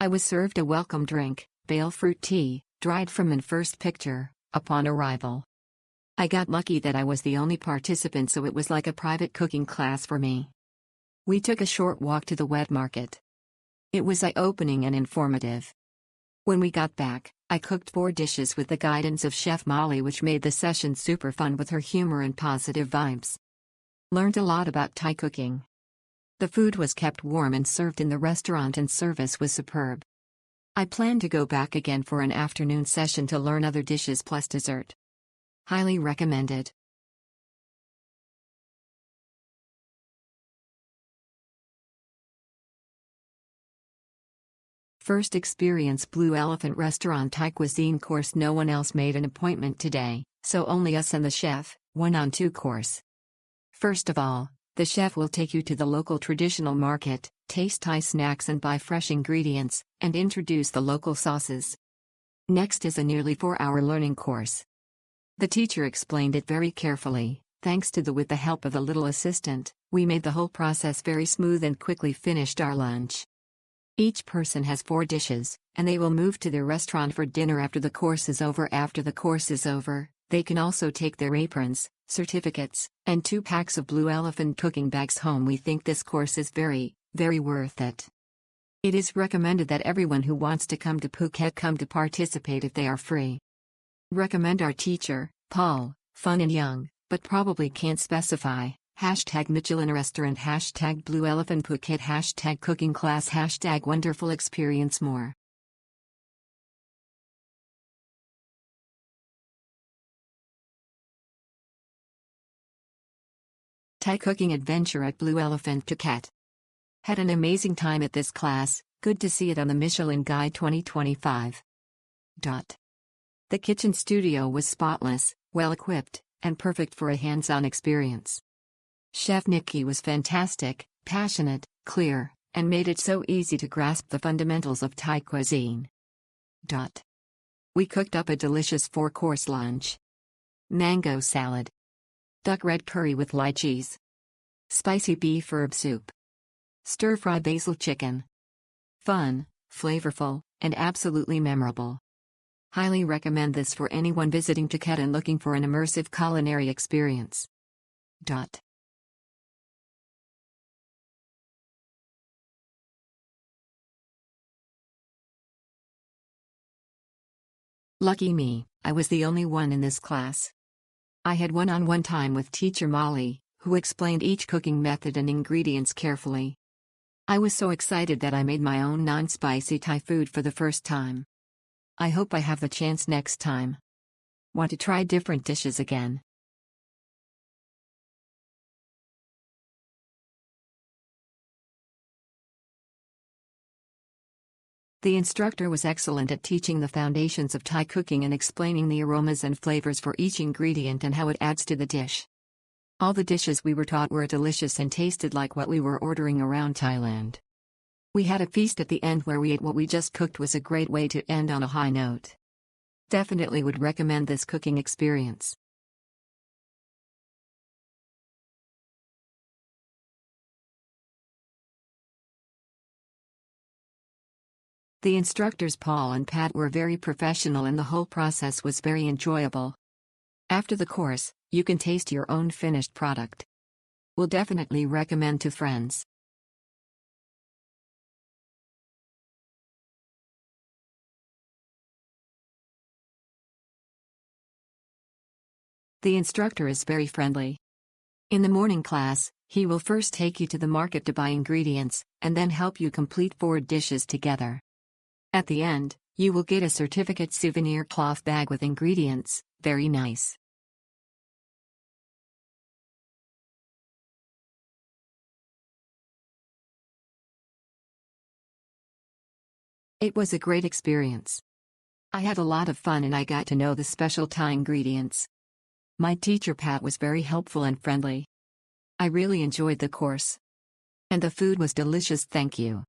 I was served a welcome drink, bale fruit tea, dried from in first picture, upon arrival. I got lucky that I was the only participant, so it was like a private cooking class for me. We took a short walk to the wet market. It was eye-opening and informative. When we got back, I cooked 4 dishes with the guidance of Chef Molly, which made the session super fun with her humor and positive vibes. Learned a lot about Thai cooking. The food was kept warm and served in the restaurant, and service was superb. I plan to go back again for an afternoon session to learn other dishes plus dessert. Highly recommended. First experience Blue Elephant Restaurant Thai cuisine course. No one else made an appointment today, so only us and the chef, 1-on-2 course. First of all, the chef will take you to the local traditional market, taste Thai snacks and buy fresh ingredients, and introduce the local sauces. Next is a nearly 4-hour learning course. The teacher explained it very carefully. With the help of a little assistant, we made the whole process very smooth and quickly finished our lunch. Each person has 4 dishes, and they will move to their restaurant for dinner after the course is over. After the course is over, they can also take their aprons, certificates, and 2 packs of Blue Elephant cooking bags home. We think this course is very, very worth it. It is recommended that everyone who wants to come to Phuket come to participate if they are free. Recommend our teacher, Paul, fun and young, but probably can't specify. #Michelin Restaurant, #Blue Elephant Phuket, #cooking class, #wonderful experience. More. Thai cooking adventure at Blue Elephant Phuket. Had an amazing time at this class. Good to see it on the Michelin Guide 2025. The kitchen studio was spotless, well equipped, and perfect for a hands-on experience. Chef Nikki was fantastic, passionate, clear, and made it so easy to grasp the fundamentals of Thai cuisine. We cooked up a delicious 4-course lunch. Mango salad. Duck red curry with lychees. Spicy beef herb soup. Stir-fry basil chicken. Fun, flavorful, and absolutely memorable. Highly recommend this for anyone visiting Phuket and looking for an immersive culinary experience. Lucky me, I was the only one in this class. I had one-on-one time with teacher Molly, who explained each cooking method and ingredients carefully. I was so excited that I made my own non-spicy Thai food for the first time. I hope I have the chance next time. Want to try different dishes again? The instructor was excellent at teaching the foundations of Thai cooking and explaining the aromas and flavors for each ingredient and how it adds to the dish. All the dishes we were taught were delicious and tasted like what we were ordering around Thailand. We had a feast at the end where we ate what we just cooked. Was a great way to end on a high note. Definitely would recommend this cooking experience. The instructors Paul and Pat were very professional and the whole process was very enjoyable. After the course, you can taste your own finished product. Will definitely recommend to friends. The instructor is very friendly. In the morning class, he will first take you to the market to buy ingredients, and then help you complete 4 dishes together. At the end, you will get a certificate souvenir cloth bag with ingredients. Very nice. It was a great experience. I had a lot of fun and I got to know the special Thai ingredients. My teacher Pat was very helpful and friendly. I really enjoyed the course. And the food was delicious. Thank you.